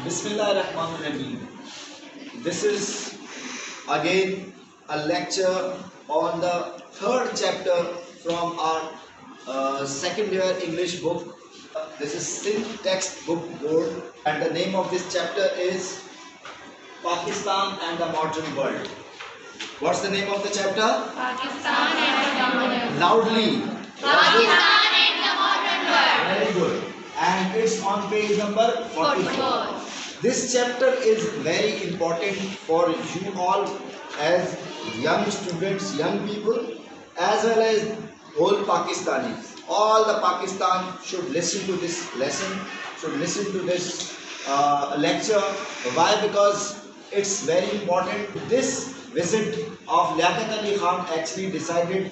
Bismillahirrahmanirrahim. This is again a lecture on the third chapter from our second year English book. This is Sindh Textbook Board, and the name of this chapter is Pakistan and the Modern World. What's the name of the chapter? Pakistan and the modern world. Loudly. Pakistan and the modern world. Very good. And it's on page number 44. This chapter is very important for you all as young students, young people, as well as whole Pakistanis. All the Pakistan should listen to this lesson, should listen to this lecture. Why? Because it's very important. This visit of Liaquat Ali Khan actually decided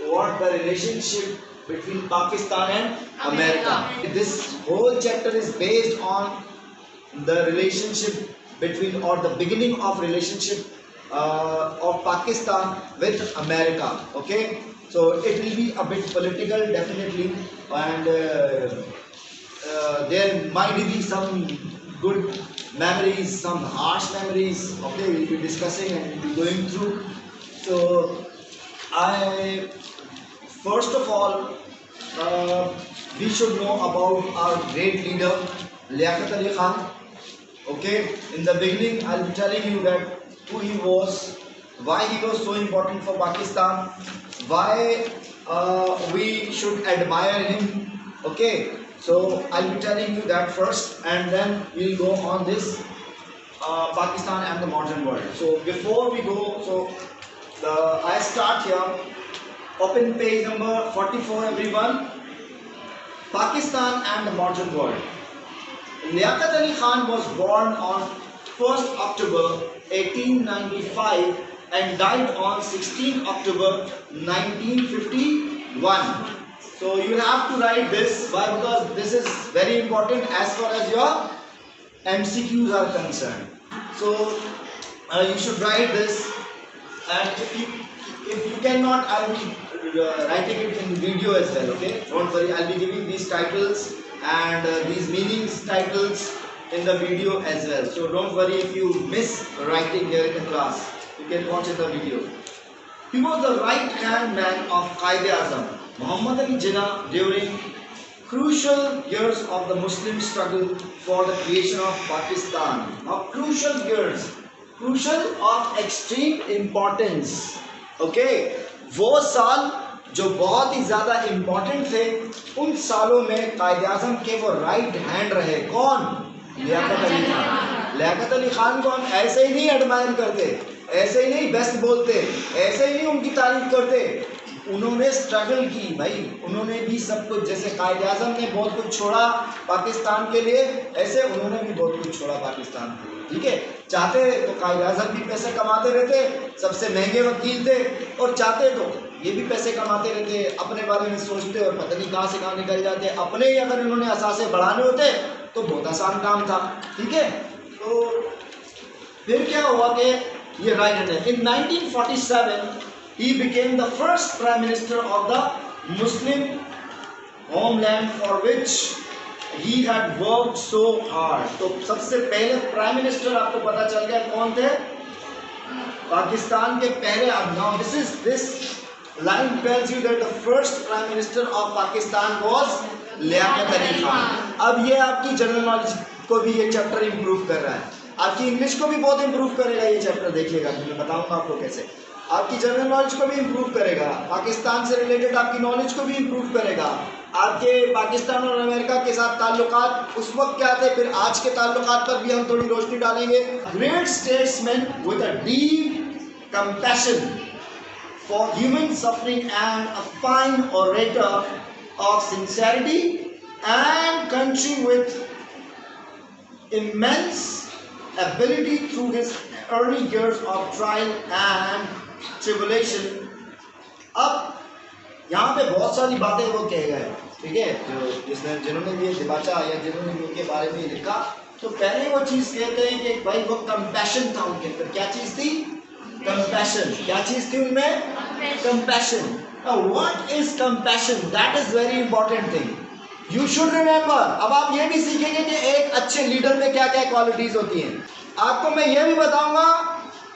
what the relationship between Pakistan and America. This whole chapter is based on the relationship between, or the beginning of relationship of Pakistan with America. Okay, so it will be a bit political definitely, and there might be some good memories, some harsh memories. Okay, we'll be discussing and we'll be going through. So I first of all we should know about our great leader Liaquat Ali Khan. Okay, in the beginning I'll be telling you that who he was, why he was so important for Pakistan, why we should admire him. Okay, so I'll be telling you that first, and then we'll go on this Pakistan and the modern world. So before we go, so I start here. Open page number 44, everyone. Pakistan and the modern world. Liaquat Ali Khan was born on 1st October 1895 and died on 16 October 1951. So you have to write this. Why? Because this is very important as far as your MCQs are concerned. So you should write this, and if you cannot, I will be writing it in video as well. Okay, don't worry, I'll be giving these titles and these meanings titles in the video as well. So don't worry if you miss writing here in the class. You can watch in the video. He was the right hand man of Quaid-e-Azam Muhammad Ali Jinnah during crucial years of the Muslim struggle for the creation of Pakistan. Now, crucial years, crucial of extreme importance. Okay, वो साल जो बहुत ही ज़्यादा important थे, उन सालों में कायद-ए-आज़म के वो राइट हैंड रहे। कौन? लियाकत अली खान। लियाकत अली खान को हम ऐसे ही नहीं एडमायर करते, ऐसे ही नहीं बेस्ट बोलते, ऐसे ही नहीं उनकी तारीफ करते। उन्होंने स्ट्रगल की भाई, उन्होंने भी सब कुछ, जैसे कायद-ए-आज़म ने बहुत कुछ छोड़ा पाकिस्तान के लिए, ऐसे उन्होंने भी बहुत कुछ छोड़ा पाकिस्तान के लिए। ठीक है, चाहते तो कायद-ए-आज़म भी पैसे कमाते रहते, सबसे महंगे वकील थे, और चाहते तो ये भी पैसे कमाते रहते, अपने बारे में सोचते और पता नहीं कहाँ से कहाँ निकल जाते। अपने ही अगर इन्होंने असासे बढ़ाने होते तो बहुत आसान काम था। ठीक है, तो फिर क्या हुआ कि ये राइट हैंड है। इन 1947 he became the first prime minister of the Muslim homeland for which he had worked so hard. तो सबसे पहले प्राइम मिनिस्टर आपको पता चल गया कौन थे? पाकिस्तान के पहले। now this line tells you that the first prime minister of Pakistan was Liaquat Ali Khan. अब ये आपकी जनरल नॉलेज को भी ये चैप्टर इम्प्रूव कर रहा है, आपकी इंग्लिश को भी बहुत इम्प्रूव करेगा ये चैप्टर। देखिएगा, मैं बताऊंगा आपको कैसे। आपकी जनरल नॉलेज को भी इम्प्रूव करेगा, पाकिस्तान से रिलेटेड आपकी नॉलेज को भी इम्प्रूव करेगा, आपके पाकिस्तान और अमेरिका के साथ ताल्लुकात उस वक्त क्या थे, फिर आज के ताल्लुकात पर भी हम थोड़ी रोशनी डालेंगे। Great statesman with a deep compassion for human suffering and a fine orator of sincerity, and country with immense ability through his early years of trial and tribulation. अब यहाँ पे बहुत सारी बातें वो कह गए, ठीक है, जो जिन्होंने भी दिबाचा या जिन्होंने भी उनके बारे में लिखा, तो पहले वो चीज़ कहते हैं कि भाई वो कंपैशन था उनके अंदर। क्या चीज़ थी? कंपैशन। क्या चीज़ थी उनमें? Compassion. Now what is compassion? That is very important thing. You should remember. अब आप ये भी सीखेंगे कि एक अच्छे लीडर में क्या क्या क्वालिटीज होती हैं। आपको मैं ये भी बताऊंगा,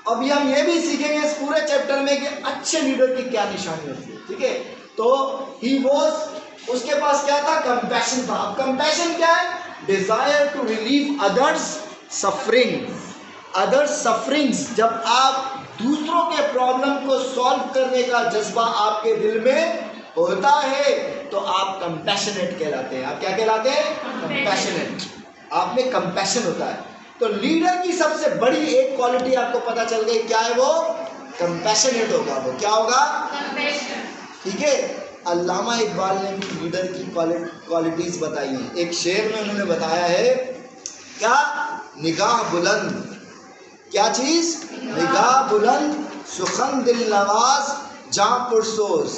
अभी हम ये भी सीखेंगे इस पूरे चैप्टर में कि अच्छे लीडर की क्या निशानी होती है। ठीक है, तो ही वॉज, उसके पास क्या था, कंपैशन था। अब कंपैशन क्या है, desire to relieve others suffering, others sufferings. जब आप दूसरों के प्रॉब्लम को सॉल्व करने का जज्बा आपके दिल में होता है तो आप कंपैशनेट कहलाते हैं। आप क्या कहलाते हैं, कंपैशनेट। आप में कंपैशन होता है। तो लीडर की सबसे बड़ी एक क्वालिटी आपको पता चल गई, क्या है वो, कंपैशनेट होगा। वो क्या होगा, ठीक है। अल्लामा इकबाल ने भी लीडर की क्वालिटीज बताई हैं। एक शेर में उन्होंने बताया है क्या, निगाह बुलंद, क्या चीज, निगाह बुलंद, सुखन दिल नवाज जां पुरसोज,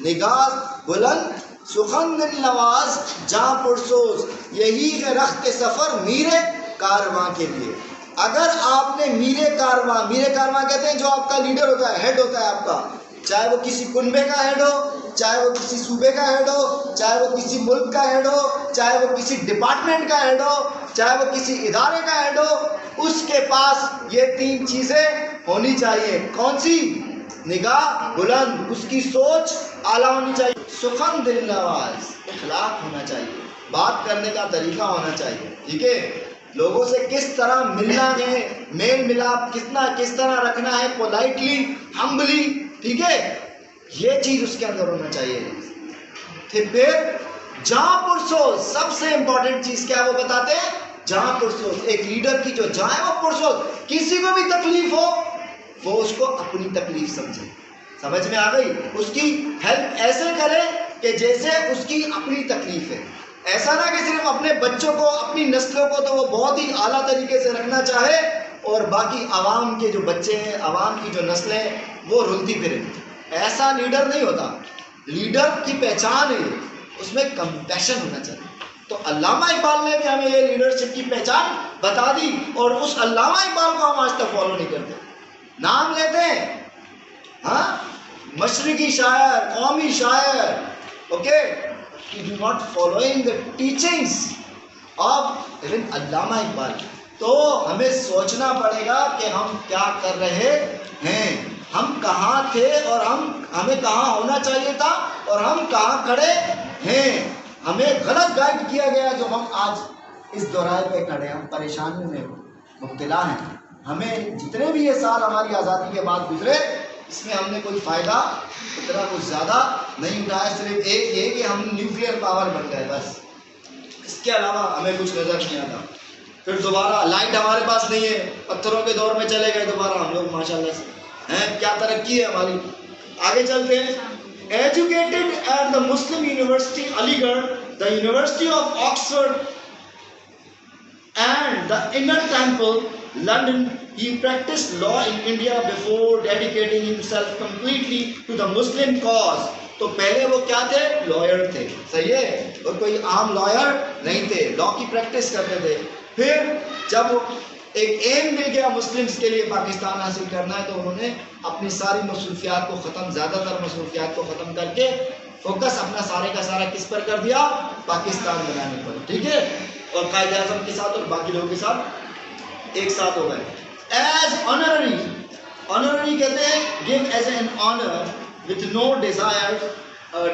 निगाह बुलंद सुखन दिल नवाज जां पुरसोज, यही है रख्त सफर मीरे कारवां के लिए। अगर आपने मीरे कारवां कहते हैं जो आपका लीडर होता है, हेड होता है आपका, चाहे वो किसी कुनबे का हेड हो, चाहे वो किसी सूबे का हेड हो, चाहे वो किसी मुल्क का हेड हो, चाहे वो किसी डिपार्टमेंट का हेड हो, चाहे वो किसी इदारे का हेड हो, उसके पास ये तीन चीजें होनी चाहिए। कौन सी, निगाह बुलंद, उसकी सोच आला होनी चाहिए, सुखन दिल नवाज, इखलाक होना चाहिए, बात करने का तरीका होना चाहिए। ठीक है, लोगों से किस तरह मिलना है, मेल मिलाप किस तरह रखना है, पोलाइटली, हम्बली, ठीक है, ये चीज उसके अंदर होना चाहिए। फिर जहां पुरसोस, सबसे इंपॉर्टेंट चीज क्या है वो बताते हैं, जहां पुरसोस। एक लीडर की जो जहां है वो पुरसोस, किसी को भी तकलीफ हो वो उसको अपनी तकलीफ समझे। समझ में आ गई, उसकी हेल्प ऐसे करे कि जैसे उसकी अपनी तकलीफ है। ऐसा ना कि सिर्फ अपने बच्चों को, अपनी नस्लों को तो वो बहुत ही आला तरीके से रखना चाहे और बाकी आवाम के जो बच्चे हैं, आवाम की जो नस्लें हैं वो रुलती फिरे। ऐसा लीडर नहीं होता। लीडर की पहचान है, उसमें कंपैशन होना चाहिए। तो अल्लामा इकबाल ने भी हमें ये लीडरशिप की पहचान बता दी और उस अल्लामा इकबाल को हम आज तक फॉलो नहीं करते। नाम लेते हैं, हाँ, मशरिकी शायर, कौमी शायर, okay, you do not following the teachings of even अल्लामा इकबाल। तो हमें सोचना पड़ेगा कि हम क्या कर रहे हैं, हम कहाँ थे और हमें कहाँ होना चाहिए था और हम कहाँ खड़े हैं। हमें गलत गाइड किया गया जो हम आज इस दौरान पे खड़े हैं, हम परेशानी में मुब्तला हैं। हमें जितने भी ये साल हमारी आज़ादी के बाद गुजरे, इसमें हमने कोई फ़ायदा इतना कुछ ज़्यादा नहीं उठाया। सिर्फ एक ये कि हम न्यूक्लियर पावर बन गए, बस, इसके अलावा हमें कुछ नज़र नहीं आता। फिर दोबारा लाइट हमारे पास नहीं है, पत्थरों के दौर में चले गए दोबारा हम लोग, माशाल्लाह से हैं, क्या तरक्की है हमारी। आगे चलते हैं। Educated at the Muslim university Aligarh, the university of Oxford and the Inner Temple, London, he practiced law in India before dedicating himself completely to the Muslim cause. तो पहले वो क्या थे, लॉयर थे, सही है, और कोई आम लॉयर नहीं थे, लॉ की प्रैक्टिस करते थे। फिर जब एक एम मिल गया मुस्लिम्स के लिए पाकिस्तान हासिल करना है, तो उन्होंने अपनी सारी मसरूफियात को ख़त्म, ज़्यादातर मसरूफियात को ख़त्म करके फोकस अपना सारे का सारा किस पर कर दिया, पाकिस्तान बनाने पर। ठीक है, और कायदे आज़म के साथ और बाकी लोगों के साथ एक साथ हो गए। एज ऑनररी, ऑनररी कहते हैं give as an honour with no desire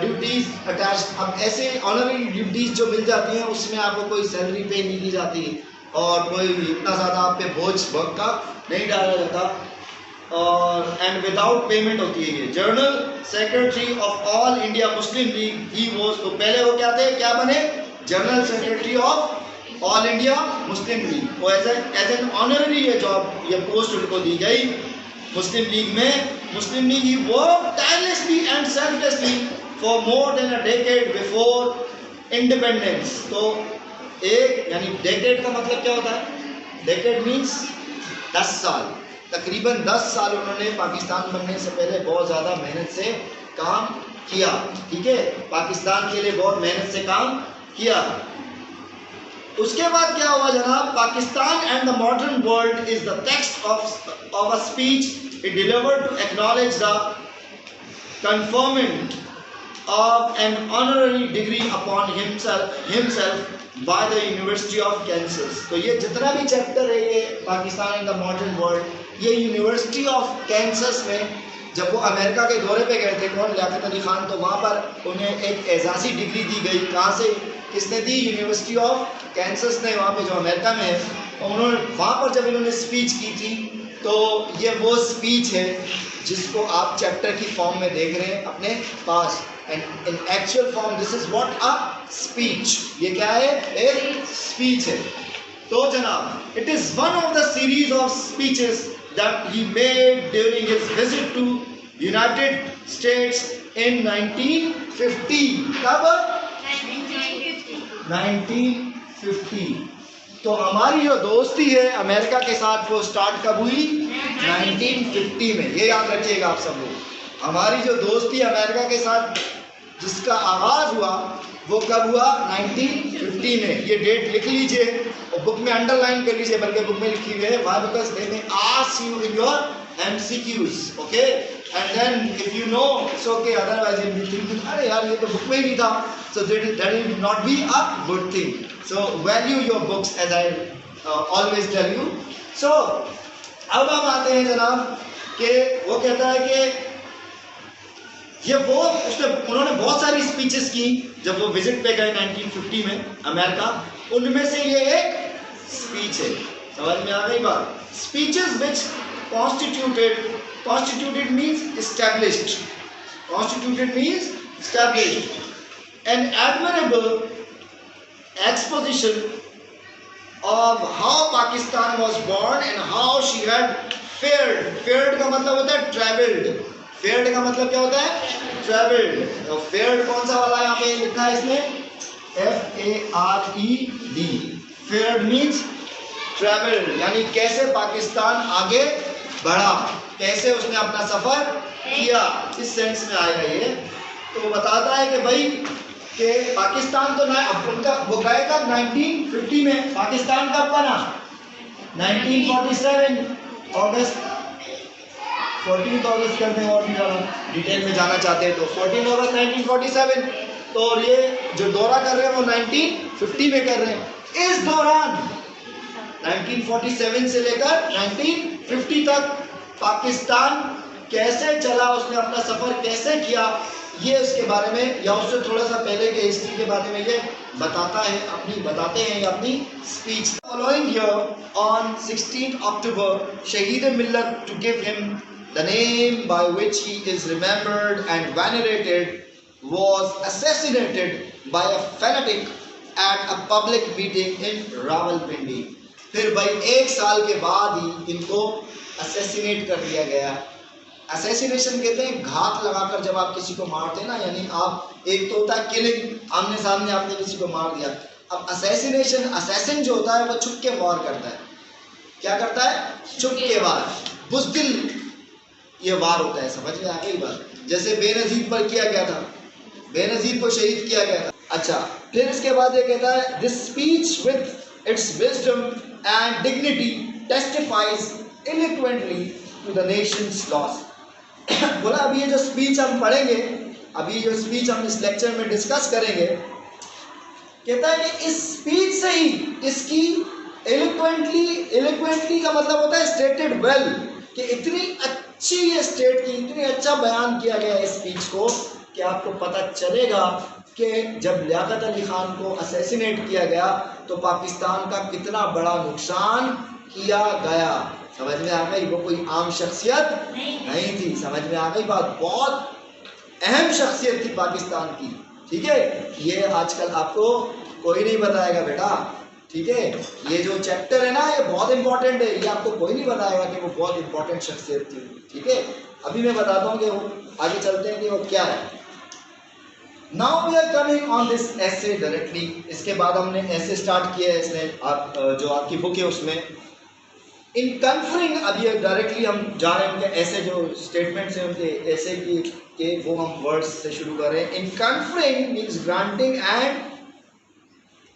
duties attached. अब ऐसे ऑनररी ड्यूटीज जो मिल जाती हैं उसमें आपको कोई सैलरी पे नहीं की जाती और कोई इतना ज़्यादा आप पे बोझ वर्क का नहीं डाला जाता, और एंड विदाउट पेमेंट होती है ये। General secretary of all India Muslim League ही वॉज, तो पहले वो क्या थे, क्या बने, general secretary of all India Muslim League. वो एज एन ऑनररी ये जॉब, ये पोस्ट उनको दी गई मुस्लिम लीग में। मुस्लिम लीग ही work tirelessly and selflessly for more than a decade before independence. तो एक, यानी डेकेड का मतलब क्या होता है, डेकेड मीन्स 10 साल, तकरीबन 10 साल उन्होंने पाकिस्तान बनने से पहले बहुत ज़्यादा मेहनत से काम किया। ठीक है, पाकिस्तान के लिए बहुत मेहनत से काम किया। उसके बाद क्या हुआ जनाब, Pakistan and the modern world is the text of a speech it delivered to acknowledge the conferment of an honorary degree upon himself by the University of Kansas. तो ये जितना भी चैप्टर है ये Pakistan in the modern world, ये university of Kansas में जब वो अमेरिका के दौरे पे गए थे कौन, लियाकत अली खान, तो वहाँ पर उन्हें एक एजाज़ी डिग्री दी गई। कहाँ से, किसने दी? यूनिवर्सिटी ऑफ कैंसस ने, वहाँ पे जो अमेरिका में है। उन्होंने वहाँ पर जब इन्होंने स्पीच की थी तो ये वो स्पीच है जिसको आप चैप्टर की फॉर्म में देख रहे हैं अपने पास। And in actual form this is what a speech. ये क्या है? एक स्पीच है। तो जनाब, it is one of the series of speeches that he made during his visit to United States in 1950. कब? 1950। तो हमारी जो दोस्ती है अमेरिका के साथ वो स्टार्ट कब हुई? 1950 में। ये याद रखिएगा आप सब लोग, हमारी जो दोस्ती अमेरिका के साथ जिसका आगाज हुआ वो कब हुआ? 1950 में। ये डेट लिख लीजिए और बुक में अंडरलाइन कर लीजिए, बल्कि बुक में लिखी हुई है। Why? Because they may ask you in your MCQs, okay? And then if you know it's okay, otherwise you will think अरे यार ये तो बुक में ही नहीं था। So that will not be a good thing. So value your books as I always tell you. So अब हम आते हैं जनाब कि वो कहता है कि ये वो उन्होंने बहुत सारी स्पीचेस की जब वो विजिट पे गए 1950 में अमेरिका। उनमें से ये एक स्पीच है। समझ में आ गई बात? Speeches which constituted means established, constituted means established an admirable exposition of how Pakistan was born and how she had fared का मतलब होता है traveled, फेयर्ड का मतलब क्या होता है? ट्रेवल्ड। तो फेयर्ड कौन सा वाला यहाँ पे लिखा है इसमें? FARED। फेयर्ड मीन्स ट्रेवल्ड, यानी कैसे पाकिस्तान आगे बढ़ा, कैसे उसने अपना सफर किया, इस सेंस में आएगा ये। तो बताता है कि भाई कि पाकिस्तान तो उनका वो गए कब? 1950 में। पाकिस्तान कब बना? 1947 अगस्त। 14 अगस्त करते हैं और भी ज़्यादा डिटेल में जाना चाहते हैं तो 14 अगस्त 1947। तो और ये जो दौरा कर रहे हैं वो 1950 में कर रहे हैं। इस दौरान 1947 से लेकर 1950 तक पाकिस्तान कैसे चला, उसने अपना सफ़र कैसे किया, ये इसके बारे में या उससे थोड़ा सा पहले के हिस्ट्री के बारे में ये बताते हैं अपनी speech. Following here on 16 October Shaheed Millat to give him the name by which he is remembered and venerated was assassinated by a fanatic at a public meeting in Rawalpindi। फिर भाई एक साल के बाद ही इनको असैसिनेट कर दिया गया। असैसिनेशन कहते हैं घात लगाकर जब आप किसी को मारते हैं ना, यानी आप एक तो होता है किलिंग, आमने सामने आपने किसी को मार दिया। अब असैसिनेशन, असैसिन जो होता है वो छुप के वार करता है। क्या करता है? छुप के वार, बुज़दिल ये वार होता है। समझ में आ गई बात? जैसे बेनज़ीर पर किया गया था, बेनज़ीर को शहीद किया गया था। अच्छा, फिर इसके बाद ये कहता है this speech with its wisdom and dignity testifies eloquently to the nation's loss. बोला अभी ये जो स्पीच हम पढ़ेंगे, अभी जो स्पीच हम इस लेक्चर में डिस्कस करेंगे, कहता है कि इस स्पीच से ही इसकी एलोक्वेंटली का मतलब होता है स्टेटेड वेल, कि इतनी अच्छी ये स्टेट की, इतनी अच्छा बयान किया गया इस स्पीच को कि आपको पता चलेगा कि जब लियाकत अली खान को असैसिनेट किया गया तो पाकिस्तान का कितना बड़ा नुकसान किया गया। समझ में आ गई? वो कोई आम शख्सियत नहीं थी। समझ में आ गई बात? बहुत अहम शख्सियत थी पाकिस्तान की। ठीक है, ये आजकल आपको कोई नहीं बताएगा बेटा। ठीक है, ये जो चैप्टर है ना ये बहुत इंपॉर्टेंट है, ये आपको कोई नहीं बताएगा कि वो बहुत इंपॉर्टेंट शख्सियत थी। ठीक है, अभी मैं बताता हूँ कि आगे चलते हैं कि वो क्या है। Now we are coming on this essay directly. इसके बाद हमने ऐसे स्टार्ट किया है, इसमें आप जो आपकी बुक है उसमें इन कन्फरिंग, अभी डायरेक्टली हम जा रहे हैं उनके ऐसे जो स्टेटमेंट्स हैं उनके ऐसे कि वो हम वर्ड्स से शुरू कर रहे हैं। In conferring means granting and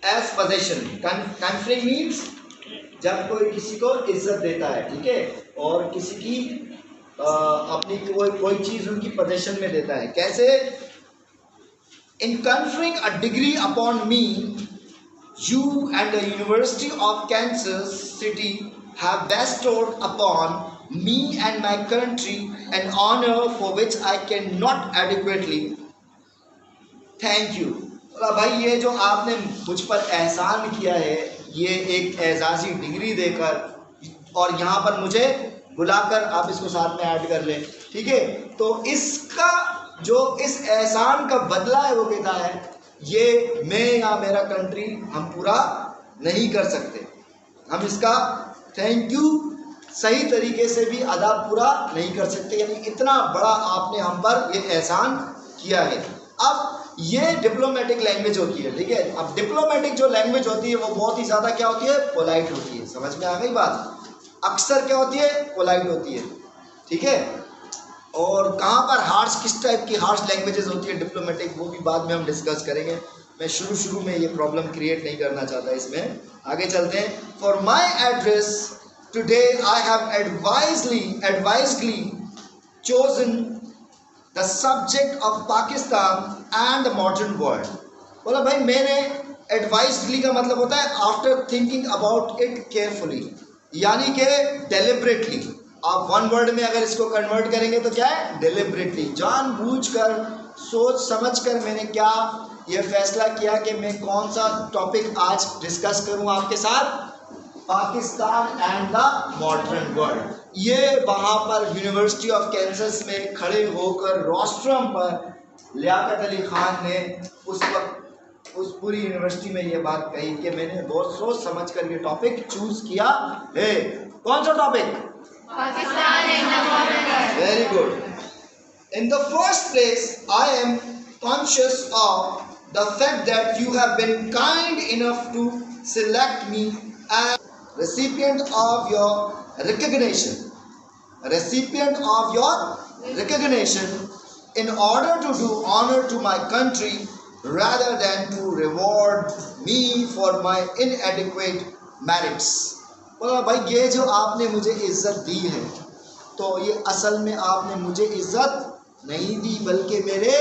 as possession. Conferring means जब कोई किसी को इज्जत देता है, ठीक है, और किसी की अपनी कोई चीज़ उनकी पोजेशन में देता है। कैसे? In conferring a degree upon me, you and the University of Kansas City have bestowed upon me and my country an honor for which I cannot adequately thank you. बोला भाई ये जो आपने मुझ पर एहसान किया है, ये एक एजाज़ी डिग्री देकर और यहाँ पर मुझे बुलाकर, आप इसको साथ में ऐड कर लें, ठीक है। तो इसका जो इस एहसान का बदला है वो कहता है ये मैं या मेरा कंट्री हम पूरा नहीं कर सकते, हम इसका थैंक यू सही तरीके से भी अदा पूरा नहीं कर सकते, यानी इतना बड़ा आपने हम पर ये एहसान किया है। अब ये डिप्लोमेटिक लैंग्वेज होती है, ठीक है। अब डिप्लोमेटिक जो लैंग्वेज होती है वो बहुत ही ज़्यादा क्या होती है, पोलाइट होती है। समझ में आ गई बात? अक्सर क्या होती है, पोलाइट होती है, ठीक है। और कहाँ पर हार्श, किस टाइप की हार्श लैंग्वेजेस होती है डिप्लोमेटिक, वो भी बाद में हम डिस्कस करेंगे। मैं शुरू में ये प्रॉब्लम क्रिएट नहीं करना चाहता इसमें, आगे चलते हैं। For my address today I have advisedly chosen the subject of Pakistan and the modern world. बोला भाई मैंने एडवाइजली का मतलब होता है after thinking about it carefully, यानी कि डेलिबरेटली। आप वन वर्ड में अगर इसको कन्वर्ट करेंगे तो क्या है, डेलिबरेटली, जानबूझकर, सोच समझकर मैंने क्या ये फैसला किया कि मैं कौन सा टॉपिक आज डिस्कस करूं आपके साथ, Pakistan and the modern world. ये वहाँ पर यूनिवर्सिटी ऑफ कैंसस में खड़े होकर रोस्ट्रम पर लियाकत अली खान ने उस वक्त उस पूरी यूनिवर्सिटी में ये बात कही कि मैंने बहुत सोच समझ कर ये टॉपिक चूज किया है। कौन सा topic? Pakistan and the modern world. Very good. In the first place, I am conscious of the fact that you have been kind enough to select me as recipient of your recognition. Recipient of your recognition in order to do honor to my country rather than to reward me for my inadequate merits. बोला भाई ये जो आपने मुझे इज्जत दी है तो ये असल में आपने मुझे इज्जत नहीं दी बल्कि मेरे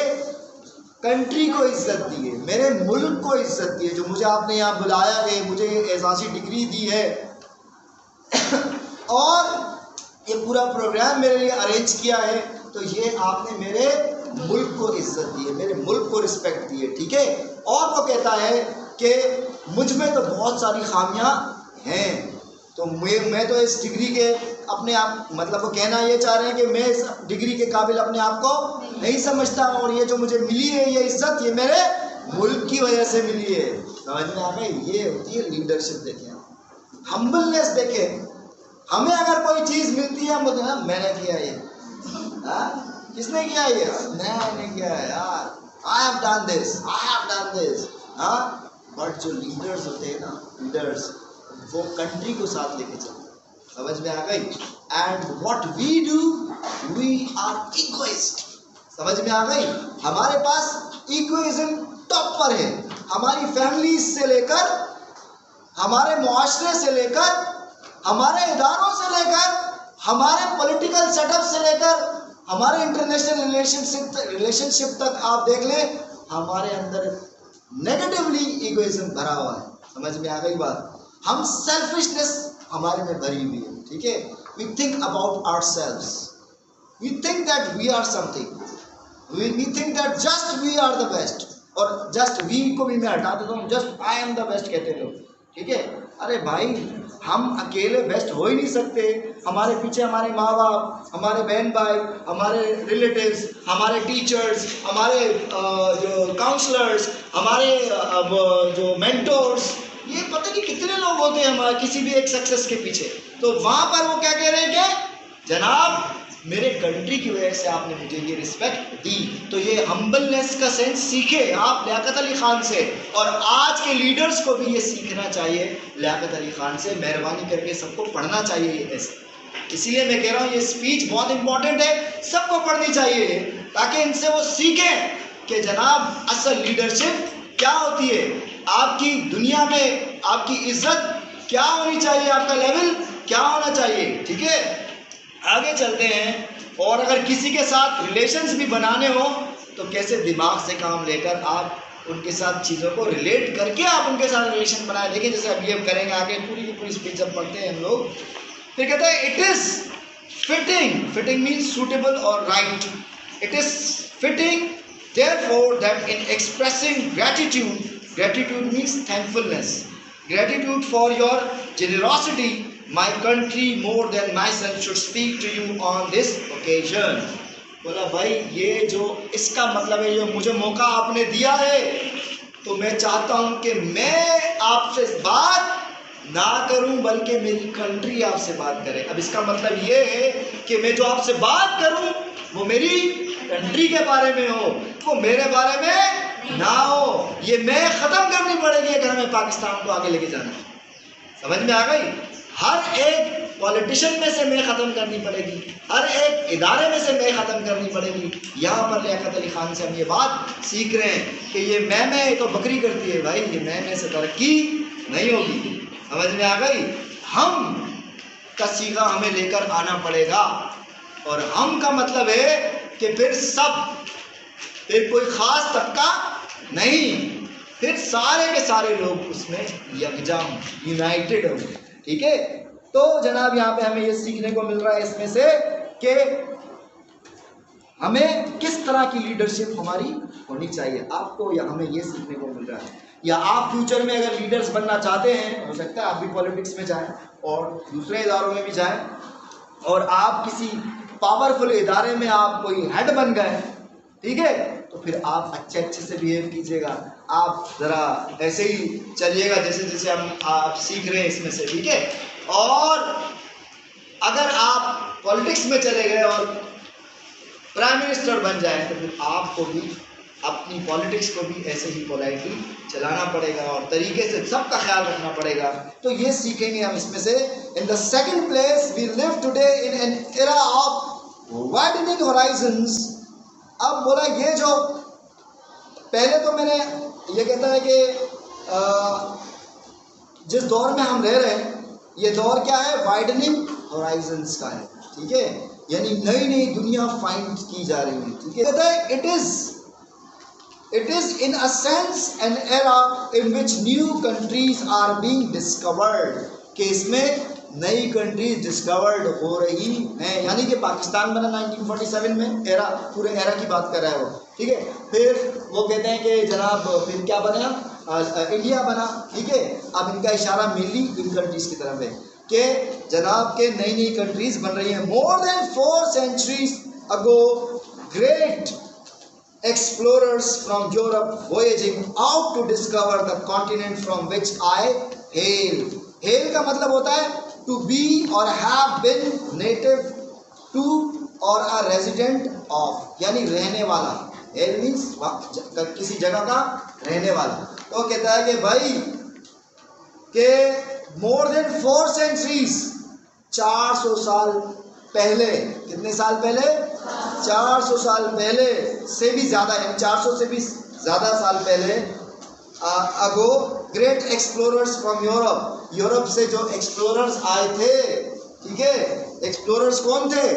कंट्री को इज्जत दी है, मेरे मुल्क को इज्जत दी है, जो मुझे आपने यहाँ बुलाया है, मुझे ये एजाज़ी डिग्री दी है और ये पूरा प्रोग्राम मेरे लिए अरेंज किया है, तो ये आपने मेरे मुल्क को इज्जत दी है, मेरे मुल्क को रिस्पेक्ट दी है, ठीक है। और वो कहता है कि मुझ में तो बहुत सारी खामियां हैं, तो मैं तो इस डिग्री के अपने आप, मतलब वो कहना ये चाह रहे हैं कि मैं इस डिग्री के काबिल अपने आप को नहीं समझता, और ये जो मुझे मिली है ये इज्जत, ये मेरे मुल्क की वजह से मिली है। समझ में आ गई? ये होती है लीडरशिप। देखें, हम्बलनेस देखें, हमें अगर कोई चीज़ मिलती है हम बोलते हैं मैंने किया ये, किसने किया ये, मैंने किया यार, I have done this, I have done this. But जो लीडर्स होते हैं ना, लीडर्स वो कंट्री को साथ लेके चलते। समझ में आ गई? And what we do, we are egoist. समझ में आ गई? हमारे पास इगोइज्म टॉप पर है। हमारी फैमिली से लेकर, हमारे मुआशरे से लेकर, हमारे इदारों से लेकर, हमारे पॉलिटिकल सेटअप से लेकर, हमारे इंटरनेशनल रिलेशनशिप तक आप देख लें, हमारे अंदर नेगेटिवली इगोइज्म भरा हुआ है। समझ में आ गई बात? हम सेल्फिशनेस हमारे में भरी हुई है, ठीक है। We think about ourselves, we think that we are something, we think that just we are the best, और जस्ट वी को भी मैं हटा देता हूँ, just I am the best कहते हैं लोग, ठीक है। अरे भाई हम अकेले बेस्ट हो ही नहीं सकते, हमारे पीछे हमारे माँ बाप, हमारे बहन भाई, हमारे रिलेटिव्स, हमारे टीचर्स, हमारे जो काउंसलर्स, हमारे जो मेंटोर्स, ये पता नहीं कितने लोग होते हैं हमारे किसी भी एक सक्सेस के पीछे। तो वहाँ पर वो क्या कह रहे हैं कि जनाब मेरे कंट्री की वजह से आपने मुझे ये रिस्पेक्ट दी। तो ये हम्बलनेस का सेंस सीखे आप लियाकत अली खान से, और आज के लीडर्स को भी ये सीखना चाहिए लियाकत अली खान से। मेहरबानी करके सबको पढ़ना चाहिए ये ऐसे। इसीलिए मैं कह रहा हूँ ये स्पीच बहुत इंपॉर्टेंट है, सबको पढ़नी चाहिए ताकि इनसे वो सीखें कि जनाब असल लीडरशिप क्या होती है, आपकी दुनिया में आपकी इज्जत क्या होनी चाहिए, आपका लेवल क्या होना चाहिए, ठीक है। आगे चलते हैं, और अगर किसी के साथ रिलेशंस भी बनाने हो तो कैसे दिमाग से काम लेकर आप उनके साथ चीज़ों को रिलेट करके आप उनके साथ रिलेशन बनाए। देखिए जैसे अभी हम करेंगे आगे, पूरी की पूरी स्पीच जब पढ़ते हैं हम लोग, फिर कहते हैं it is fitting, fitting means suitable और right, it is fitting therefore that in expressing gratitude, gratitude means thankfulness, gratitude for your generosity, my country more than myself should speak to you on this occasion. बोला भाई ये जो इसका मतलब है, जो मुझे मौका आपने दिया है तो मैं चाहता हूँ कि मैं आपसे बात ना करूँ बल्कि मेरी कंट्री आपसे बात करे। अब इसका मतलब ये है कि मैं जो आपसे बात करूँ वो मेरी कंट्री के बारे में हो, वो मेरे बारे में ना हो। ये मैं ख़त्म करनी पड़ेगी अगर हमें पाकिस्तान को आगे लेके जाना है। समझ में आ गई? हर एक पॉलिटिशियन में से मैं ख़त्म करनी पड़ेगी, हर एक इदारे में से मैं ख़त्म करनी पड़ेगी। यहाँ पर लियाकत अली खान से हम ये बात सीख रहे हैं कि ये मैं तो बकरी करती है भाई, ये मैं से तरक्की नहीं होगी। समझ में आ गई? हम का सीगा हमें लेकर आना पड़ेगा, और हम का मतलब है कि फिर सब, फिर कोई ख़ास तबका नहीं, फिर सारे के सारे लोग उसमें यकजा यूनाइटेड होंगे। ठीक है, तो जनाब यहाँ पे हमें ये सीखने को मिल रहा है इसमें से कि हमें किस तरह की लीडरशिप हमारी होनी चाहिए। आपको या हमें ये सीखने को मिल रहा है, या आप फ्यूचर में अगर लीडर्स बनना चाहते हैं, हो सकता है आप भी पॉलिटिक्स में जाएं और दूसरे इदारों में भी जाएं, और आप किसी पावरफुल इदारे में आप कोई हेड बन गए, ठीक है, तो फिर आप अच्छे से बिहेव कीजिएगा, आप ज़रा ऐसे ही चलिएगा जैसे जैसे आप सीख रहे हैं इसमें से। ठीक है, और अगर आप पॉलिटिक्स में चले गए और प्राइम मिनिस्टर बन जाए तो फिर आपको भी अपनी पॉलिटिक्स को भी ऐसे ही पोलाइटली चलाना पड़ेगा और तरीके से सबका ख्याल रखना पड़ेगा। तो ये सीखेंगे हम इसमें से। In the second place we live today in an era of widening horizons. अब बोला ये जो पहले तो मैंने ये कहता है कि जिस दौर में हम रह रहे हैं ये दौर क्या है, वाइडनिंग होराइजन्स का है। ठीक है, यानी नई नई दुनिया फाइंड की जा रही है। ठीक है, कहता है it is in a sense an era in which new countries are being discovered, कि इसमें नई कंट्रीज डिस्कवर्ड हो रही हैं। यानी कि पाकिस्तान बना 1947 में, एरा पूरे एरा की बात कर रहा है वो। ठीक है, फिर वो कहते हैं कि जनाब फिर क्या बना, इंडिया बना। ठीक है, अब इनका इशारा मेनली इन कंट्रीज की तरफ है कि जनाब के नई नई कंट्रीज बन रही हैं। More than 4 centuries ago great explorers from Europe voyaging out to discover the continent from which I hail. Hail का मतलब होता है to be or have been native to or a resident of, यानी रहने वाला। Hail means किसी जगह का रहने वाला। तो कहता है कि भाई के more than 4 centuries 400 साल पहले, कितने साल पहले, 400 साल पहले से भी ज़्यादा, यानी 400 से भी ज़्यादा साल पहले ago great explorers from Europe, Europe से जो एक्सप्लोरर्स आए थे। ठीक है, एक्सप्लोरर्स कौन थे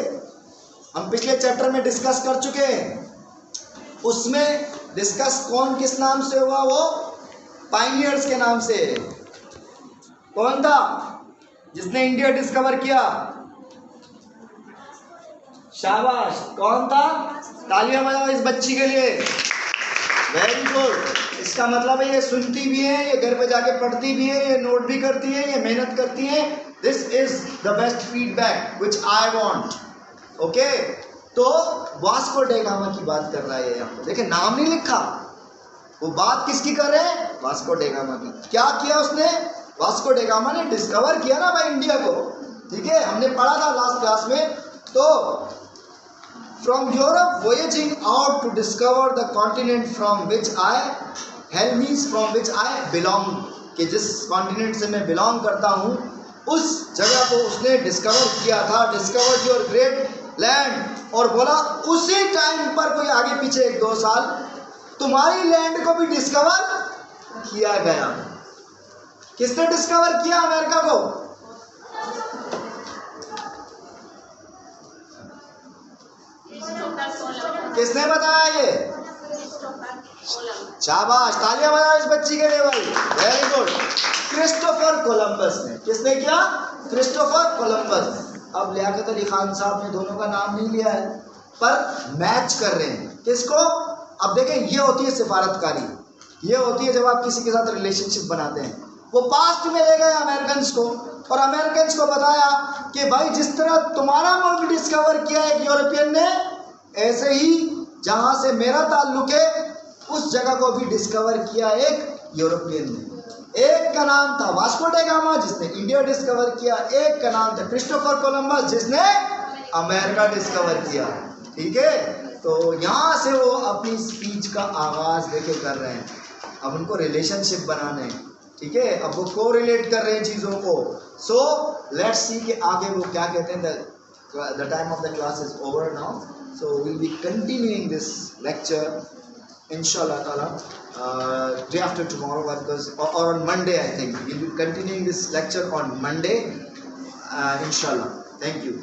हम पिछले चैप्टर में डिस्कस कर चुके हैं। उसमें डिस्कस कौन किस नाम से हुआ, वो पायनियर्स के नाम से। कौन था जिसने इंडिया डिस्कवर किया? शाबाश, कौन था? तालियां बजाओ इस बच्ची के लिए, वेरी गुड। इसका मतलब है ये सुनती भी है, ये घर पे जाके पढ़ती भी है, ये नोट भी करती है, ये मेहनत करती है। This is the best feedback which I want. Okay, तो वास्को डे गामा की बात कर रहा है यहाँ पे, देखिए नाम नहीं लिखा, वो बात किसकी कर रहे हैं? वास्को डे गामा की। क्या किया उसने? वास्को डे गामा ने डिस्कवर किया ना भाई इंडिया को। ठीक है, हमने पढ़ा था लास्ट क्लास में। तो From Europe voyaging out to discover the continent from which I hail means from which I belong, कि जिस कॉन्टिनेंट से मैं बिलोंग करता हूँ उस जगह को उसने डिस्कवर किया था। डिस्कवर योर ग्रेट लैंड, और बोला उसी टाइम पर कोई आगे पीछे 1-2 साल तुम्हारी लैंड को भी डिस्कवर किया गया। किसने डिस्कवर किया अमेरिका को? किसने बताया ये? शाबाश, तालियां बजाओ इस बच्ची के लिए भाई, वेरी गुड। क्रिस्टोफर कोलंबस ने, किसने किया? क्रिस्टोफर कोलंबस ने। अब लियाकत अली खान साहब ने दोनों का नाम नहीं लिया है, पर मैच कर रहे हैं किसको? अब देखें, ये होती है सिफारतकारी, ये होती है जब आप किसी के साथ रिलेशनशिप बनाते हैं। वो पास्ट में ले गए अमेरिकन को, और अमेरिकन को बताया कि भाई जिस तरह तुम्हारा मुल्क डिस्कवर किया एक यूरोपियन ने, ऐसे ही जहां से मेरा ताल्लुक है उस जगह को भी डिस्कवर किया एक यूरोपियन ने। एक का नाम था वास्को डा गामा जिसने इंडिया डिस्कवर किया, एक का नाम था क्रिस्टोफर कोलंबस जिसने अमेरिका डिस्कवर किया। ठीक है, तो यहाँ से वो अपनी स्पीच का आगाज देखे कर रहे हैं। अब उनको रिलेशनशिप बनाने हैं, ठीक है, अब वो को रिलेट कर रहे हैं चीज़ों को। सो लेट्स सी कि आगे वो क्या कहते हैं। The time of the class is over now, so we'll be continuing this lecture inshallah ta'ala day after tomorrow, because or on Monday I think we'll be continuing this lecture on Monday inshallah. Thank you.